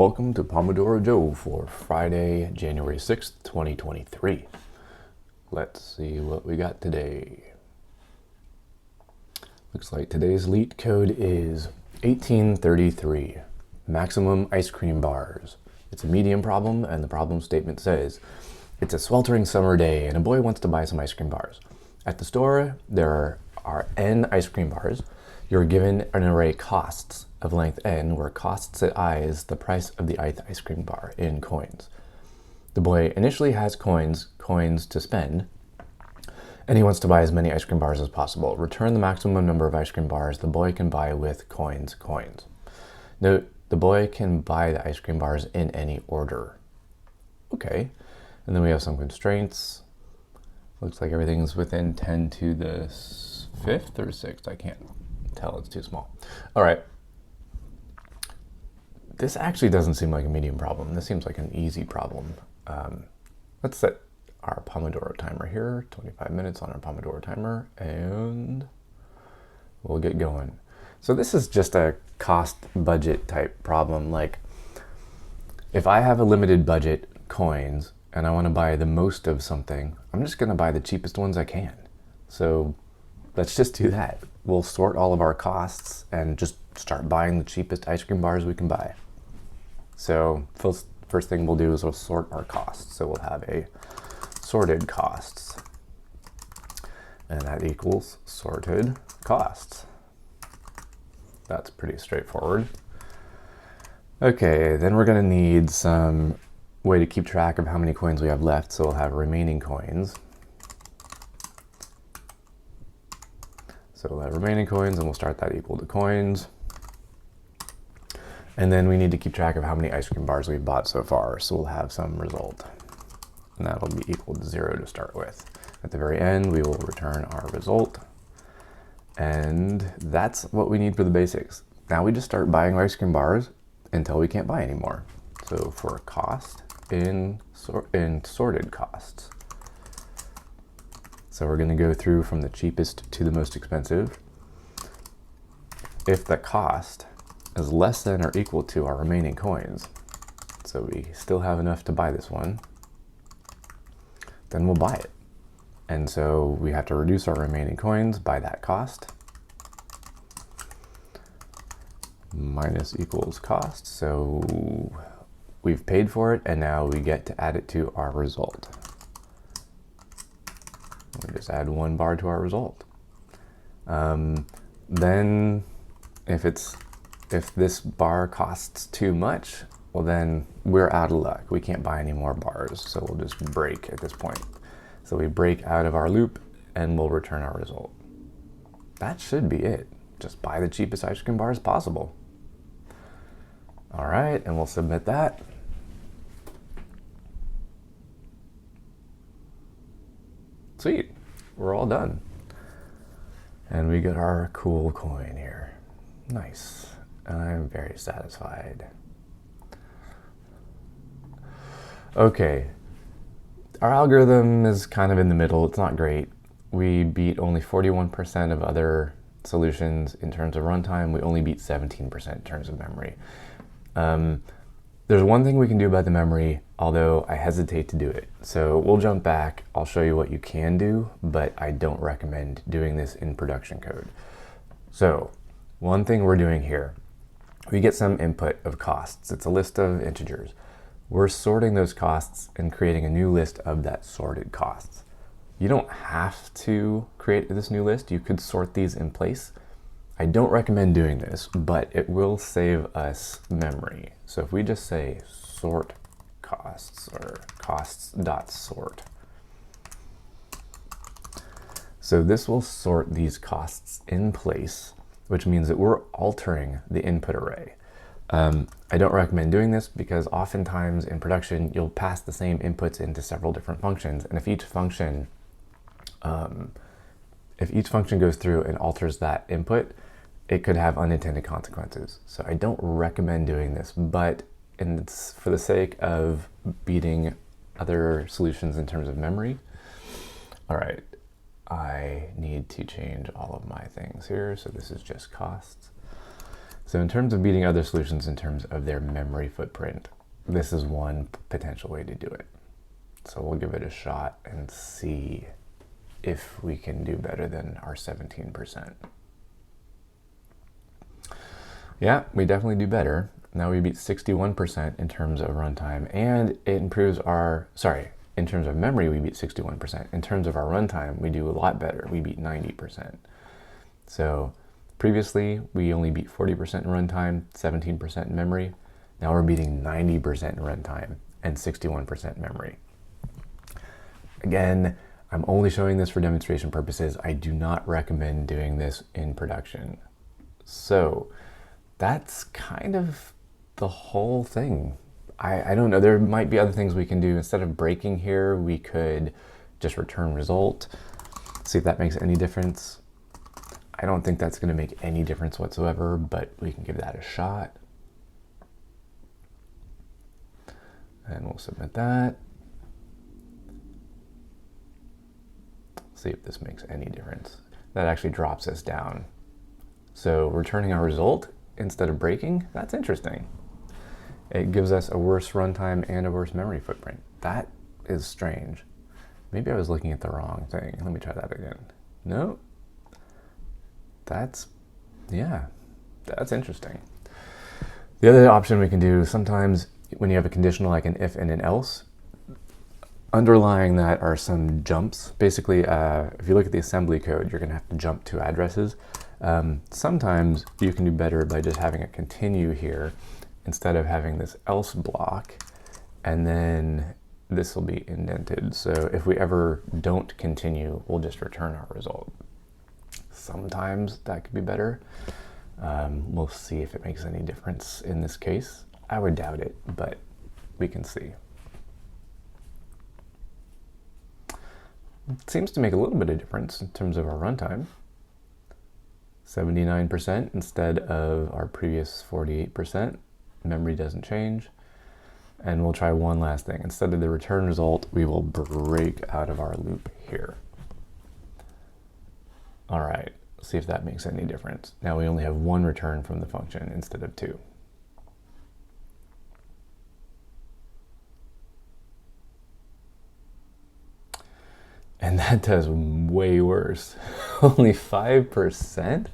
Welcome to Pomodoro Joe for Friday, January 6th, 2023. Let's see what we got today. Looks like today's LeetCode is 1833, maximum ice cream bars. It's a medium problem, and the problem statement says, it's a sweltering summer day and a boy wants to buy some ice cream bars. At the store, there are n ice cream bars. You're given an array costs of length n, where costs at I is the price of the ith ice cream bar in coins. The boy initially has coins to spend, and he wants to buy as many ice cream bars as possible. Return the maximum number of ice cream bars the boy can buy with coins. Note, the boy can buy the ice cream bars in any order. Okay, and then we have some constraints. Looks like everything's within 10 to the 5th or 6th. I can't tell, it's too small. All right. This actually doesn't seem like a medium problem. This seems like an easy problem. Let's set our Pomodoro timer here, 25 minutes on our Pomodoro timer, and we'll get going. So this is just a cost budget type problem. Like, if I have a limited budget coins and I want to buy the most of something, I'm just going to buy the cheapest ones I can. So let's just do that. We'll sort all of our costs and just start buying the cheapest ice cream bars we can buy. So first thing we'll do is we'll sort our costs. So we'll have a sorted costs, and that equals sorted costs. That's pretty straightforward. Okay, then we're going to need some way to keep track of how many coins we have left. So we'll have remaining coins. So we'll have remaining coins, and we'll start that equal to coins. And then we need to keep track of how many ice cream bars we've bought so far. So we'll have some result, and that'll be equal to 0 to start with. At the very end, we will return our result. And that's what we need for the basics. Now we just start buying ice cream bars until we can't buy anymore. So for cost in sorted costs. So we're going to go through from the cheapest to the most expensive. If the cost is less than or equal to our remaining coins, so we still have enough to buy this one, then we'll buy it. And so we have to reduce our remaining coins by that cost. Minus equals cost. So we've paid for it, and now we get to add it to our result. We just add 1 bar to our result. Then if this bar costs too much, well, then we're out of luck. We can't buy any more bars, so we'll just break at this point. So we break out of our loop, and we'll return our result. That should be it. Just buy the cheapest ice cream bars possible. All right, and we'll submit that. Sweet, we're all done. And we get our cool coin here. Nice. I'm very satisfied. Okay, our algorithm is kind of in the middle. It's not great. We beat only 41% of other solutions in terms of runtime. We only beat 17% in terms of memory. There's one thing we can do about the memory, although I hesitate to do it. So we'll jump back. I'll show you what you can do, but I don't recommend doing this in production code. So one thing we're doing here, we get some input of costs. It's a list of integers. We're sorting those costs and creating a new list of that sorted costs. You don't have to create this new list. You could sort these in place. I don't recommend doing this, but it will save us memory. So if we just say sort costs or costs.sort. So this will sort these costs in place, which means that we're altering the input array. I don't recommend doing this because oftentimes in production, you'll pass the same inputs into several different functions. And if each function goes through and alters that input, it could have unintended consequences. So I don't recommend doing this, but for the sake of beating other solutions in terms of memory, all right, I need to change all of my things here. So this is just costs. So in terms of beating other solutions in terms of their memory footprint, this is one potential way to do it. So we'll give it a shot and see if we can do better than our 17%. Yeah, we definitely do better. Now we beat 61% in terms of runtime, and it improves our, in terms of memory, we beat 61%. In terms of our runtime, we do a lot better. We beat 90%. So previously, we only beat 40% in runtime, 17% in memory. Now we're beating 90% in runtime and 61% memory. Again, I'm only showing this for demonstration purposes. I do not recommend doing this in production. So that's kind of the whole thing. I don't know, there might be other things we can do. Instead of breaking here, we could just return result, see if that makes any difference. I don't think that's gonna make any difference whatsoever, but we can give that a shot. And we'll submit that. See if this makes any difference. That actually drops us down. So returning our result instead of breaking, that's interesting. It gives us a worse runtime and a worse memory footprint. That is strange. Maybe I was looking at the wrong thing. Let me try that again. No, that's interesting. The other option we can do, sometimes when you have a conditional like an if and an else, underlying that are some jumps. Basically, if you look at the assembly code, you're gonna have to jump to addresses. Sometimes you can do better by just having a continue here instead of having this else block, and then this will be indented. So if we ever don't continue, we'll just return our result. Sometimes that could be better. We'll see if it makes any difference in this case. I would doubt it, but we can see. It seems to make a little bit of difference in terms of our runtime. 79% instead of our previous 48%. Memory doesn't change. And we'll try one last thing. Instead of the return result, we will break out of our loop here. All right, see if that makes any difference. Now we only have one return from the function instead of two. And that does way worse. Only 5%?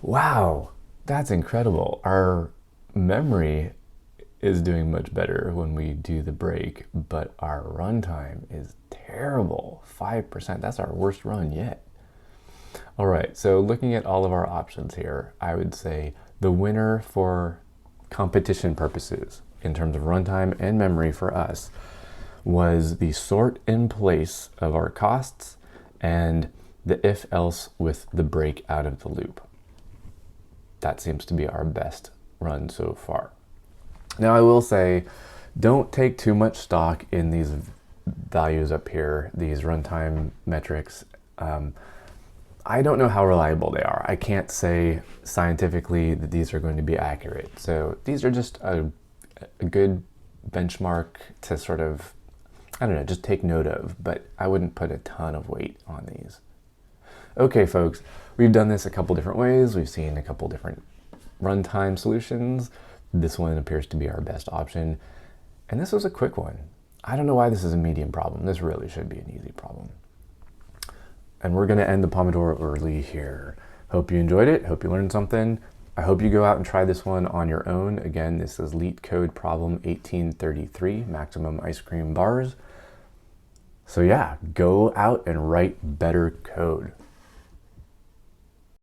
Wow, that's incredible. Our memory is doing much better when we do the break, but our runtime is terrible. 5%, that's our worst run yet. All right, so looking at all of our options here, I would say the winner for competition purposes in terms of runtime and memory for us was the sort in place of our costs and the if else with the break out of the loop. That seems to be our best run so far. Now I will say, don't take too much stock in these values up here, these runtime metrics. I don't know how reliable they are. I can't say scientifically that these are going to be accurate. So these are just a good benchmark to sort of, I don't know, just take note of, but I wouldn't put a ton of weight on these. Okay, folks, we've done this a couple different ways. We've seen a couple different runtime solutions. This one appears to be our best option. And this was a quick one. I don't know why this is a medium problem. This really should be an easy problem. And we're gonna end the Pomodoro early here. Hope you enjoyed it. Hope you learned something. I hope you go out and try this one on your own. Again, this is LeetCode problem 1833, maximum ice cream bars. So yeah, go out and write better code.